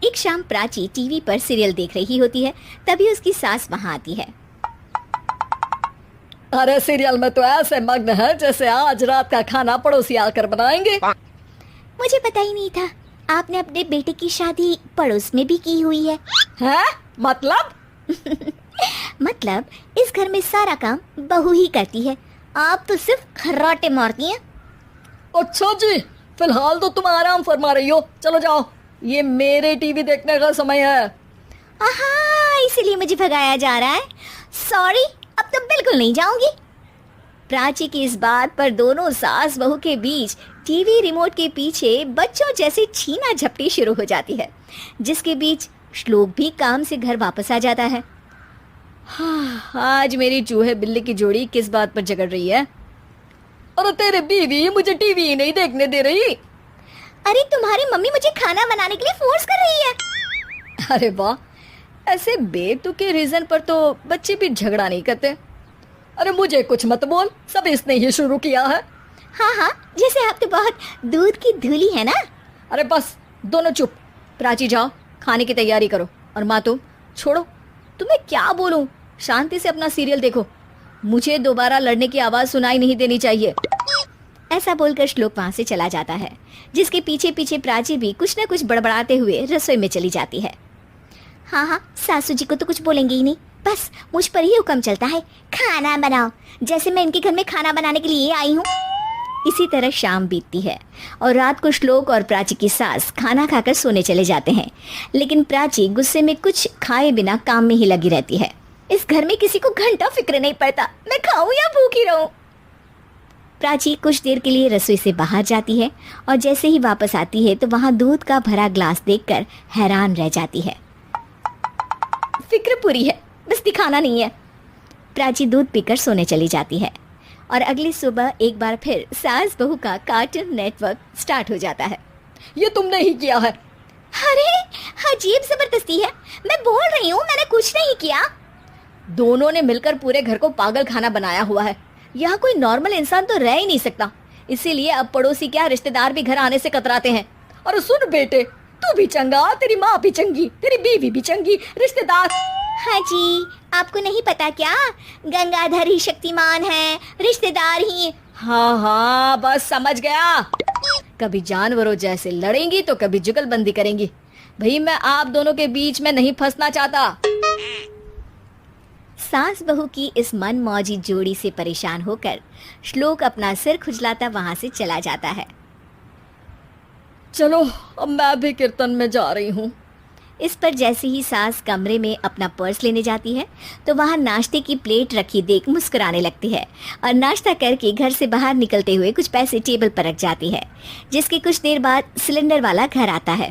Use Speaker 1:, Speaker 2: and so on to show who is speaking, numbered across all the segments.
Speaker 1: एक शाम प्राची टीवी पर सीरियल देख रही होती है। तभी उसकी सास वहां आती है।
Speaker 2: अरे सीरियल में तो ऐसे मग्न है जैसे आज रात का खाना पड़ोसी आकर बनाएंगे।
Speaker 1: मुझे पता ही नहीं था आपने अपने बेटे की शादी पड़ोस में भी की हुई है।
Speaker 2: हैं? मतलब?
Speaker 1: मतलब इस घर में सारा काम बहू ही करती है, आप तो सिर्फ खर्राटे मारती हैं।
Speaker 2: अच्छा जी, फिलहाल तो तुम आराम फरमा रही हो, चलो जाओ, ये मेरे टीवी देखने का समय है।
Speaker 1: आहा, इसीलिए मुझे भगाया जा रहा है। सॉरी, अब तो बिल्कुल नहीं जाऊंगी। प्राची की इस बात पर दोनों सास बहू के बीच टीवी रिमोट के पीछे बच्चों जैसे छीना झपटी शुरू हो जाती है, जिसके बीच श्लोक भी काम से घर वापस आ जाता है।
Speaker 2: हाँ, आज मेरी चूहे बिल्ली की जोड़ी किस बात पर झगड़ रही है? अरे तेरे बीवी मुझे टीवी ही नहीं देखने दे रही।
Speaker 1: अरे तुम्हारी मम्मी मुझे खाना बनाने के लिए फोर्स कर रही है।
Speaker 2: अरे वाह, ऐसे बेतुके रीजन पर तो बच्चे भी झगड़ा नहीं करते। अरे मुझे कुछ मत बोल, सब इसने ही शुरू किया है।
Speaker 1: हाँ हाँ, जैसे आप तो बहुत दूध की धूली है ना।
Speaker 2: अरे बस, दोनों चुप। प्राची जाओ, खाने की तैयारी करो। और माँ तुम छोड़ो, तुम्हें क्या बोलूं, शांति से अपना सीरियल देखो, मुझे दोबारा लड़ने की आवाज सुनाई नहीं देनी चाहिए।
Speaker 1: ऐसा बोलकर श्लोक वहां से चला जाता है, जिसके पीछे पीछे प्राची भी कुछ न कुछ बड़बड़ाते हुए रसोई में चली जाती है। हाँ हाँ, सासू जी को तो कुछ बोलेंगे ही नहीं, बस मुझ पर ही हुक्म चलता है, खाना बनाओ, जैसे मैं इनके घर में खाना बनाने के लिए आई हूँ। इसी तरह शाम बीतती है और रात को श्लोक और प्राची की सास खाना खाकर सोने चले जाते हैं, लेकिन प्राची गुस्से में कुछ खाए बिना काम में ही लगी रहती है। इस घर में किसी को घंटा फिक्र नहीं पड़ता, मैं खाऊं या भूखी रहूं। प्राची कुछ देर के लिए रसोई से बाहर जाती है और जैसे ही वापस आती है तो वहां दूध का भरा ग्लास देखकर हैरान रह जाती है। फिक्र पूरी है, बस दिखाना नहीं है। प्राची दूध पीकर सोने चली जाती है और अगली सुबह एक बार फिर सास बहू का कार्टून नेटवर्क स्टार्ट हो जाता है।
Speaker 2: ये तुमने ही किया है।
Speaker 1: अरे अजीब जबरदस्ती है, मैं बोल रही हूँ मैंने कुछ नहीं किया।
Speaker 2: दोनों ने मिलकर पूरे घर को पागल खाना बनाया हुआ है। यहाँ कोई नॉर्मल इंसान तो रह ही नहीं सकता, इसीलिए अब पड़ोसी क्या रिश्तेदार भी घर आने से कतराते हैं। और सुन बेटे, तू भी चंगा, तेरी माँ भी चंगी, तेरी बीवी भी चंगी, रिश्तेदार।
Speaker 1: हाँ जी, आपको नहीं पता क्या, गंगाधर ही शक्तिमान है, रिश्तेदार ही।
Speaker 2: हाँ हाँ, बस समझ गया। कभी जानवरों जैसे लड़ेंगी तो कभी जुगलबंदी करेंगी। भाई मैं आप दोनों के बीच में नहीं फंसना चाहता।
Speaker 1: सास बहू की इस मन मौजी जोड़ी से परेशान होकर श्लोक अपना सिर खुजलाता वहां से चला जाता है।
Speaker 2: चलो अब मैं भी कीर्तन में जा रही हूँ।
Speaker 1: इस पर जैसे ही सास कमरे में अपना पर्स लेने जाती है तो वहां नाश्ते की प्लेट रखी देख मुस्कुराने लगती है और नाश्ता करके घर से बाहर निकलते हुए कुछ पैसे टेबल पर रख जाती है, जिसके कुछ देर बाद सिलेंडर वाला घर आता है।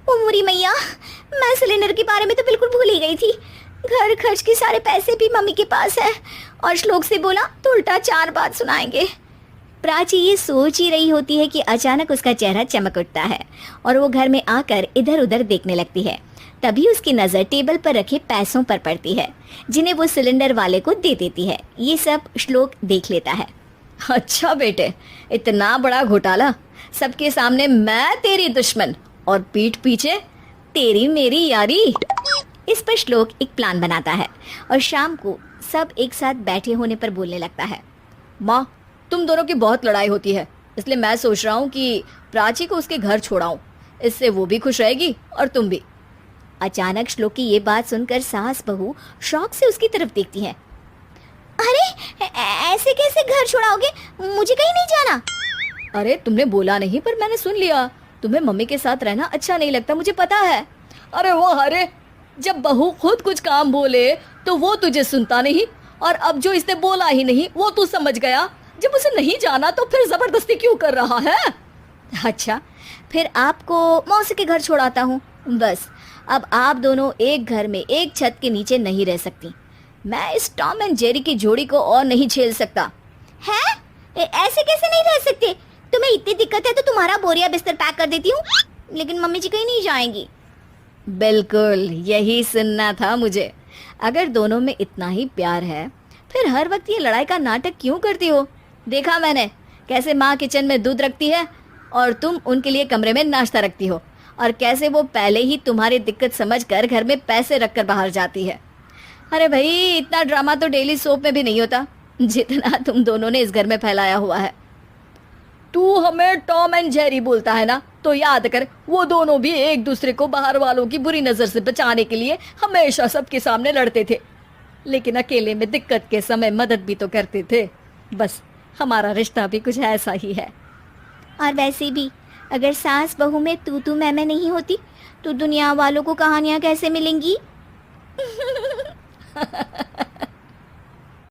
Speaker 1: ओ मोरी मैया, मैं सिलेंडर के बारे में तो बिल्कुल भूल ही गई थी। घर खर्च के सारे पैसे भी मम्मी के पास है और श्लोक से बोला तो उल्टा 4 बात सुनाएंगे। प्राची ये सोच ही रही होती है कि अचानक उसका चेहरा चमक उठता है और वो घर में आकर इधर उधर देखने लगती है। तभी उसकी नज़र टेबल पर रखे पैसों पर पड़ती है, जिन्हें वो सिलेंडर वाले को दे देती है। ये सब श्लोक देख लेता है।
Speaker 2: अच्छा बेटे, इतना बड़ा घोटाला, सबके सामने मैं तेरी दुश्मन और पीठ पीछे तेरी मेरी यारी।
Speaker 1: इस पर श्लोक एक प्लान बनाता है और शाम को सब एक साथ बैठे होने पर बोलने लगता है।
Speaker 2: माँ, तुम दोनों की बहुत लड़ाई होती है, इसलिए मैं सोच रहा हूँ कि प्राची को उसके घर छोड़ाऊं, इससे वो भी खुश रहेगी और तुम भी।
Speaker 1: अचानक श्लोक की ये बात सुनकर सास बहू शौक से उसकी तरफ देखती है। अरे ऐसे कैसे घर छोड़ाओगे, मुझे कहीं नहीं जाना।
Speaker 2: अरे तुमने बोला नहीं पर मैंने सुन लिया, तुम्हें मम्मी के साथ रहना अच्छा नहीं लगता, मुझे पता है। अरे वो अरे, जब बहू खुद कुछ काम बोले तो वो तुझे सुनता नहीं, और अब जो इसने बोला ही नहीं वो तू समझ गया। जब उसे नहीं जाना तो फिर जबरदस्ती क्यों कर रहा है?
Speaker 1: अच्छा, फिर आपको मौसी के घर छोड़ाता हूँ। बस अब आप दोनों एक घर में एक छत के नीचे नहीं रह सकती। मैं इस टॉम एंड जेरी की जोड़ी को और नहीं झेल सकता। है? ऐसे कैसे नहीं रह सकते? तुम्हें इतनी दिक्कत है तो तुम्हारा बोरिया बिस्तर पैक कर देती हूँ, लेकिन मम्मी जी कहीं नहीं जाएंगी।
Speaker 2: बिल्कुल यही सुनना था मुझे। अगर दोनों में इतना ही प्यार है फिर हर वक्त ये लड़ाई का नाटक क्यों करती हो? देखा मैंने कैसे माँ किचन में दूध रखती है और तुम उनके लिए कमरे में नाश्ता रखती हो, और कैसे वो पहले ही तुम्हारी दिक्कत समझकर घर में पैसे रखकर बाहर जाती है। अरे भाई, इतना ड्रामा तो डेली सोप में भी नहीं होता जितना तुम दोनों ने इस घर में फैलाया हुआ है। तू हमें टॉम एंड जेरी बोलता है ना, तो याद कर वो दोनों भी एक दूसरे को बाहर वालों की बुरी नजर से बचाने के लिए हमेशा सबके सामने लड़ते थे, लेकिन अकेले में दिक्कत के समय मदद भी तो करते थे। बस हमारा रिश्ता भी कुछ ऐसा ही है।
Speaker 1: और वैसे भी अगर सास बहू में तू मैं नहीं होती तो दुनिया वालों को कहानियाँ कैसे मिलेंगी?